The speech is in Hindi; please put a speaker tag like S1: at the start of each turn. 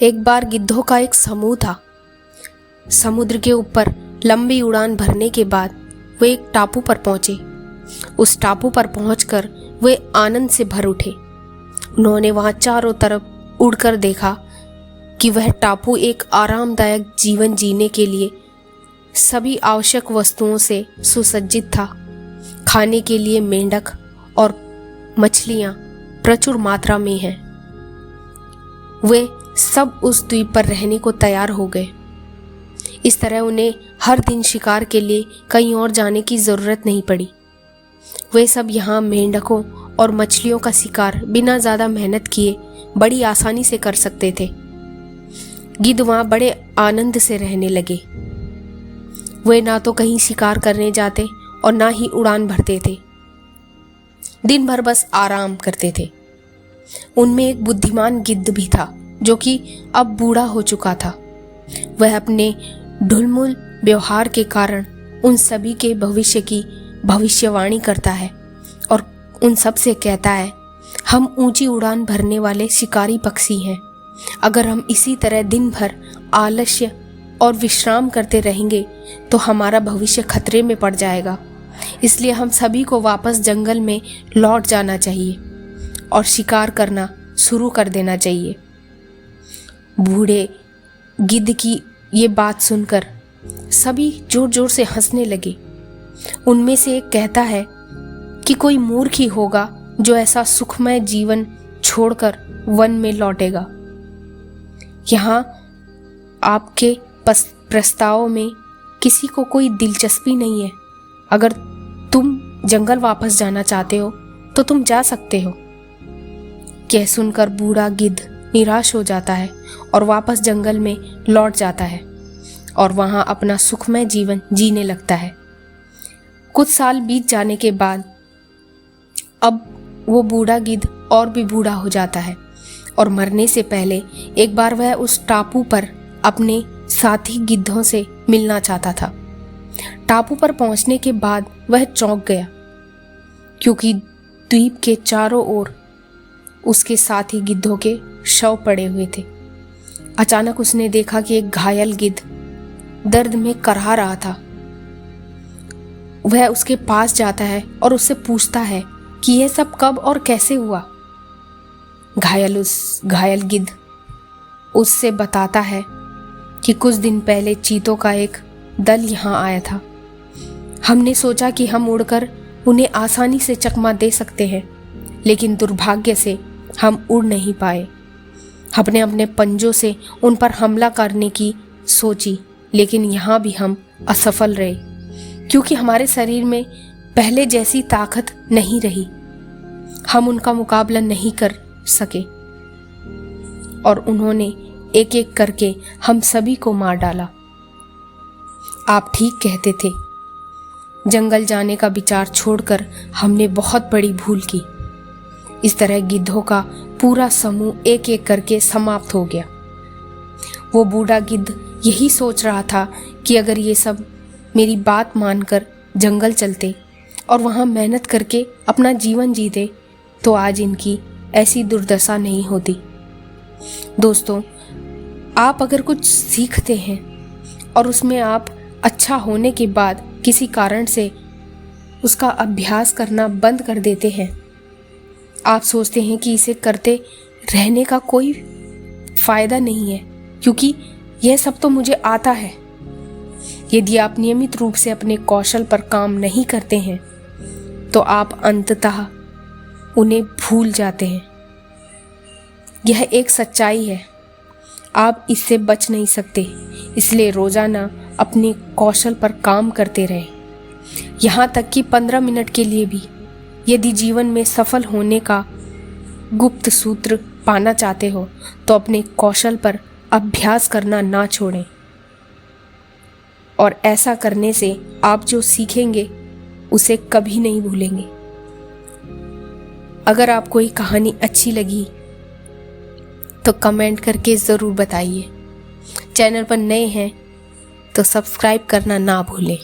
S1: एक बार गिद्धों का एक समूह था। समुद्र के ऊपर लंबी उड़ान भरने के बाद वे एक टापू पर पहुंचे। उस टापू पर पहुंचकर वे आनंद से भर उठे। उन्होंने वहां चारों तरफ उड़कर देखा कि वह टापू एक आरामदायक जीवन जीने के लिए सभी आवश्यक वस्तुओं से सुसज्जित था। खाने के लिए मेंढक और मछलियां प्रचुर मात्रा में हैं। वे सब उस द्वीप पर रहने को तैयार हो गए। इस तरह उन्हें हर दिन शिकार के लिए कहीं और जाने की ज़रूरत नहीं पड़ी। वे सब यहाँ मेंढकों और मछलियों का शिकार बिना ज़्यादा मेहनत किए बड़ी आसानी से कर सकते थे। गिद्ध वहाँ बड़े आनंद से रहने लगे। वे ना तो कहीं शिकार करने जाते और ना ही उड़ान भरते थे। दिन भर बस आराम करते थे। उनमें एक बुद्धिमान गिद्ध भी था जो कि अब बूढ़ा हो चुका था। वह अपने ढुलमुल व्यवहार के कारण उन सभी के भविष्य की भविष्यवाणी करता है और उन सब से कहता है, हम ऊंची उड़ान भरने वाले शिकारी पक्षी हैं। अगर हम इसी तरह दिन भर आलस्य और विश्राम करते रहेंगे तो हमारा भविष्य खतरे में पड़ जाएगा। इसलिए हम सभी को वापस जंगल में लौट जाना चाहिए और शिकार करना शुरू कर देना चाहिए। बूढ़े गिद्ध की ये बात सुनकर सभी जोर जोर से हंसने लगे। उनमें से एक कहता है कि कोई मूर्ख ही होगा जो ऐसा सुखमय जीवन छोड़कर वन में लौटेगा। यहाँ आपके प्रस्तावों में किसी को कोई दिलचस्पी नहीं है। अगर तुम जंगल वापस जाना चाहते हो तो तुम जा सकते हो। यह सुनकर बूढ़ा गिद्ध निराश हो जाता है और वापस जंगल में लौट जाता है और वहाँ अपना सुखमय जीवन जीने लगता है। कुछ साल बीत जाने के बाद अब वो बूढ़ा गिद्ध और भी बूढ़ा हो जाता है और मरने से पहले एक बार वह उस टापू पर अपने साथी गिद्धों से मिलना चाहता था। टापू पर पहुंचने के बाद वह चौंक गया क्योंकि द्वीप के चारों ओर उसके साथी गिद्धों के शव पड़े हुए थे। अचानक उसने देखा कि एक घायल गिद्ध दर्द में कराह रहा था। वह उसके पास जाता है और उससे पूछता है कि यह सब कब और कैसे हुआ। घायल गिद्ध उससे बताता है कि कुछ दिन पहले चीतों का एक दल यहाँ आया था। हमने सोचा कि हम उड़कर उन्हें आसानी से चकमा दे सकते हैं, लेकिन दुर्भाग्य से हम उड़ नहीं पाए। हमने अपने पंजों से उन पर हमला करने की सोची, लेकिन यहाँ भी हम असफल रहे क्योंकि हमारे शरीर में पहले जैसी ताकत नहीं रही। हम उनका मुकाबला नहीं कर सके और उन्होंने एक एक करके हम सभी को मार डाला। आप ठीक कहते थे। जंगल जाने का विचार छोड़कर हमने बहुत बड़ी भूल की। इस तरह गिद्धों का पूरा समूह एक एक करके समाप्त हो गया। वो बूढ़ा गिद्ध यही सोच रहा था कि अगर ये सब मेरी बात मानकर जंगल चलते और वहाँ मेहनत करके अपना जीवन जीते तो आज इनकी ऐसी दुर्दशा नहीं होती। दोस्तों, आप अगर कुछ सीखते हैं और उसमें आप अच्छा होने के बाद किसी कारण से उसका अभ्यास करना बंद कर देते हैं, आप सोचते हैं कि इसे करते रहने का कोई फ़ायदा नहीं है क्योंकि यह सब तो मुझे आता है। यदि आप नियमित रूप से अपने कौशल पर काम नहीं करते हैं तो आप अंततः उन्हें भूल जाते हैं। यह एक सच्चाई है। आप इससे बच नहीं सकते। इसलिए रोज़ाना अपने कौशल पर काम करते रहें, यहाँ तक कि 15 मिनट के लिए भी। यदि जीवन में सफल होने का गुप्त सूत्र पाना चाहते हो तो अपने कौशल पर अभ्यास करना ना छोड़ें और ऐसा करने से आप जो सीखेंगे उसे कभी नहीं भूलेंगे। अगर आपको ये कहानी अच्छी लगी तो कमेंट करके ज़रूर बताइए। चैनल पर नए हैं तो सब्सक्राइब करना ना भूलें।